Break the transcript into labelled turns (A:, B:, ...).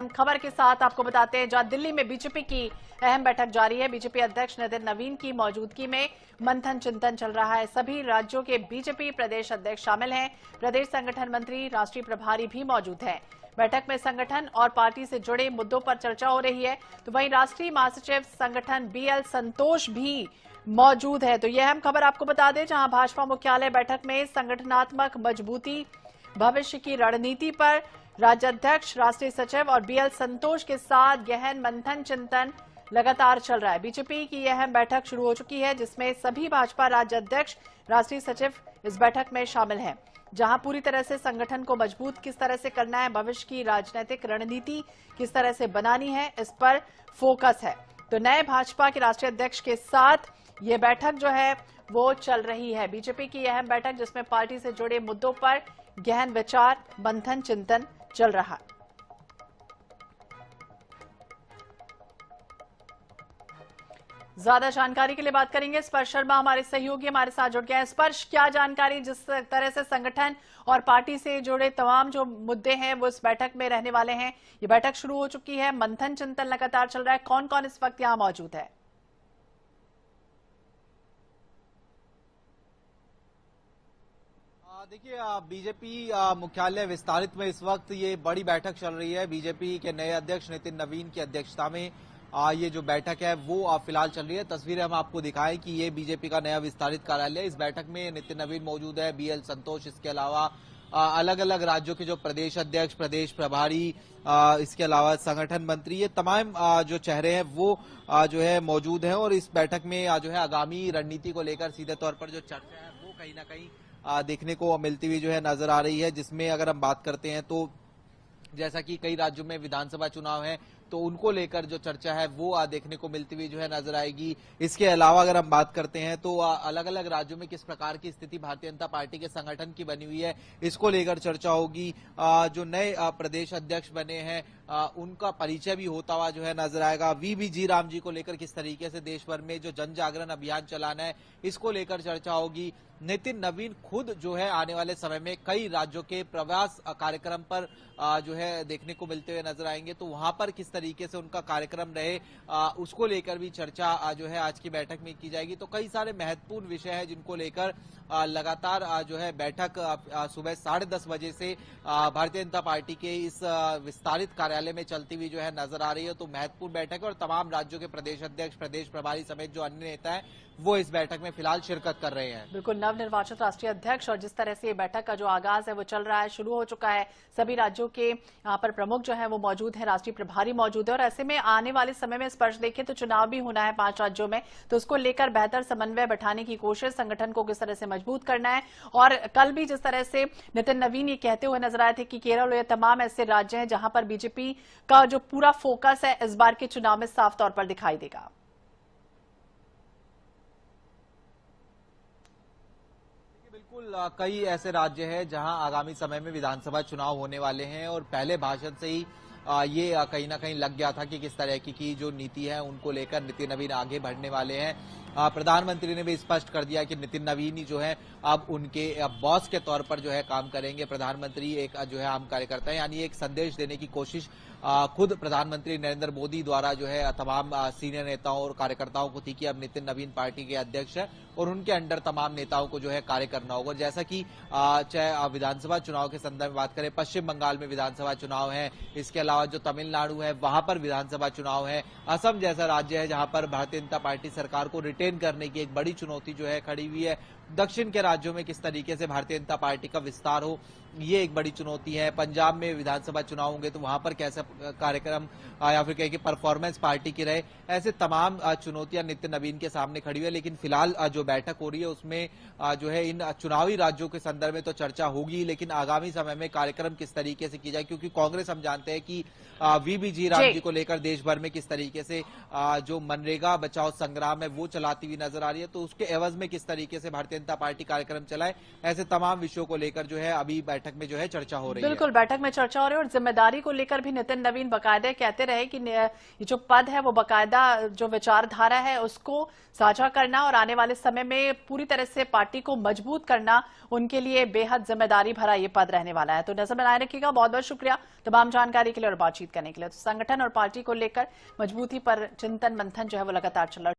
A: अहम खबर के साथ आपको बताते हैं, जहां दिल्ली में बीजेपी की अहम बैठक जारी है। बीजेपी अध्यक्ष नितिन नवीन की मौजूदगी में मंथन चिंतन चल रहा है। सभी राज्यों के बीजेपी प्रदेश अध्यक्ष शामिल हैं। प्रदेश संगठन मंत्री, राष्ट्रीय प्रभारी भी मौजूद हैं। बैठक में संगठन और पार्टी से जुड़े मुद्दों पर चर्चा हो रही है। तो वहीं राष्ट्रीय महासचिव संगठन बीएल संतोष भी मौजूद है। तो यह अहम खबर आपको बता दें, जहां भाजपा मुख्यालय बैठक में संगठनात्मक मजबूती, भविष्य की रणनीति पर राज्याध्यक्ष, राष्ट्रीय सचिव और बीएल संतोष के साथ गहन मंथन चिंतन लगातार चल रहा है। बीजेपी की यह अहम बैठक शुरू हो चुकी है, जिसमें सभी भाजपा राज्याध्यक्ष, राष्ट्रीय सचिव इस बैठक में शामिल हैं, जहां पूरी तरह से संगठन को मजबूत किस तरह से करना है, भविष्य की राजनीतिक रणनीति किस तरह से बनानी है, इस पर फोकस है। तो नए भाजपा के राष्ट्रीय अध्यक्ष के साथ ये बैठक जो है वो चल रही है। बीजेपी की अहम बैठक, जिसमें पार्टी से जुड़े मुद्दों पर गहन विचार, मंथन चिंतन चल रहा है। ज्यादा जानकारी के लिए बात करेंगे। स्पर्श शर्मा हमारे सहयोगी हमारे साथ जुड़ गए हैं। स्पर्श, क्या जानकारी, जिस तरह से संगठन और पार्टी से जुड़े तमाम जो मुद्दे हैं वो इस बैठक में रहने वाले हैं। ये बैठक शुरू हो चुकी है, मंथन चिंतन लगातार चल रहा है। कौन कौन इस वक्त यहां मौजूद है?
B: देखिए, बीजेपी मुख्यालय विस्तारित में इस वक्त ये बड़ी बैठक चल रही है। बीजेपी के नए अध्यक्ष नितिन नवीन की अध्यक्षता में ये जो बैठक है वो फिलहाल चल रही है। तस्वीरें हम आपको दिखाएं कि ये बीजेपी का नया विस्तारित कार्यालय। इस बैठक में नितिन नवीन मौजूद है, बीएल संतोष, इसके अलावा अलग अलग राज्यों के जो प्रदेश अध्यक्ष, प्रदेश प्रभारी, इसके अलावा संगठन मंत्री, ये तमाम जो चेहरे हैं वो जो है मौजूद हैं। और इस बैठक में जो है आगामी रणनीति को लेकर सीधे तौर पर जो चर्चा है वो कहीं ना कहीं देखने को मिलती हुई जो है नजर आ रही है। जिसमें अगर हम बात करते हैं तो जैसा कि कई राज्यों में विधानसभा चुनाव है तो उनको लेकर जो चर्चा है वो देखने को मिलती हुई जो है नजर आएगी। इसके अलावा अगर हम बात करते हैं तो अलग अलग राज्यों में किस प्रकार की स्थिति भारतीय जनता पार्टी के संगठन की बनी हुई है, इसको लेकर चर्चा होगी। जो नए प्रदेश अध्यक्ष बने हैं उनका परिचय भी होता हुआ जो है नजर आएगा। वी जी राम जी को लेकर किस तरीके से देश भर में जो जन जागरण अभियान चलाना है, इसको लेकर चर्चा होगी। नितिन नवीन खुद जो है आने वाले समय में कई राज्यों के प्रवास कार्यक्रम पर जो है देखने को मिलते हुए नजर आएंगे। तो वहां पर किस तरीके से उनका कार्यक्रम रहे उसको लेकर भी चर्चा जो है आज की बैठक में की जाएगी। तो कई सारे महत्वपूर्ण विषय हैं जिनको लेकर लगातार जो है बैठक सुबह 10:30 बजे से भारतीय जनता पार्टी के इस विस्तारित कार्यालय में चलती हुई जो है नजर आ रही है। तो महत्वपूर्ण बैठक है और तमाम राज्यों के प्रदेश अध्यक्ष, प्रदेश प्रभारी समेत जो अन्य नेता हैं वो इस बैठक में फिलहाल शिरकत कर रहे हैं।
A: बिल्कुल, नवनिर्वाचित राष्ट्रीय अध्यक्ष और जिस तरह से ये बैठक का जो आगाज है वो चल रहा है, शुरू हो चुका है। सभी राज्यों के यहाँ पर प्रमुख जो है वो मौजूद है, राष्ट्रीय प्रभारी मौजूद है। और ऐसे में आने वाले समय में स्पर्श देखें तो चुनाव भी होना है 5 राज्यों में, तो उसको लेकर बेहतर समन्वय बैठाने की कोशिश, संगठन को किस तरह से मजबूत करना है। और कल भी जिस तरह से नितिन नवीन ये कहते हुए नजर आए थे कि केरल और ये तमाम ऐसे राज्य हैं जहां पर बीजेपी का जो पूरा फोकस है इस बार के चुनाव में साफ तौर पर दिखाई देगा।
B: बिल्कुल, कई ऐसे राज्य हैं जहां आगामी समय में विधानसभा चुनाव होने वाले हैं और पहले भाषण से ही ये कहीं ना कहीं लग गया था कि किस तरह की जो नीति है उनको लेकर नितिन नवीन आगे बढ़ने वाले हैं। प्रधानमंत्री ने भी स्पष्ट कर दिया कि नितिन नवीन ही जो है अब उनके बॉस के तौर पर जो है काम करेंगे। प्रधानमंत्री एक जो है आम कार्यकर्ता है, यानी एक संदेश देने की कोशिश खुद प्रधानमंत्री नरेंद्र मोदी द्वारा जो है तमाम सीनियर नेताओं और कार्यकर्ताओं को थी कि अब नितिन नवीन पार्टी के अध्यक्ष है और उनके अंडर तमाम नेताओं को जो है कार्य करना होगा। जैसा कि चाहे विधानसभा चुनाव के संदर्भ में बात करें, पश्चिम बंगाल में विधानसभा चुनाव है, इसके अलावा जो तमिलनाडु है वहां पर विधानसभा चुनाव है, असम जैसा राज्य है जहां पर भारतीय जनता पार्टी सरकार को रिटेन करने की एक बड़ी चुनौती जो है खड़ी हुई है। दक्षिण के राज्यों में किस तरीके से भारतीय जनता पार्टी का विस्तार हो, ये एक बड़ी चुनौती है। पंजाब में विधानसभा चुनाव होंगे तो वहां पर कैसा कार्यक्रम या फिर कहें कि परफॉर्मेंस पार्टी की रहे, ऐसे तमाम चुनौतियां नितिन नवीन के सामने खड़ी हुई है। लेकिन फिलहाल जो बैठक हो रही है उसमें जो है इन चुनावी राज्यों के संदर्भ में तो चर्चा होगी, लेकिन आगामी समय में कार्यक्रम किस तरीके से की जाए, क्योंकि कांग्रेस हम जानते हैं कि वी जी राम जी को लेकर देश भर में किस तरीके से जो मनरेगा बचाओ संग्राम है वो चलाती हुई नजर आ रही है। तो उसके एवज में किस तरीके से भारतीय जनता पार्टी कार्यक्रम चलाए। ऐसे तमाम विषयों को लेकर जो है अभी बैठक में जो है चर्चा हो रही है।
A: बिल्कुल, बैठक में चर्चा हो रही है और जिम्मेदारी को लेकर भी नितिन नवीन बाकायदा कहते रहे कि ये जो पद है वो बाकायदा जो विचारधारा है उसको साझा करना और आने वाले समय में पूरी तरह से पार्टी को मजबूत करना उनके लिए बेहद जिम्मेदारी भरा ये पद रहने वाला है। तो नजर बनाए रखिएगा। बहुत बहुत शुक्रिया तमाम जानकारी के लिए और बातचीत करने के लिए। तो संगठन और पार्टी को लेकर मजबूती पर चिंतन मंथन जो है वो लगातार चल रहा है।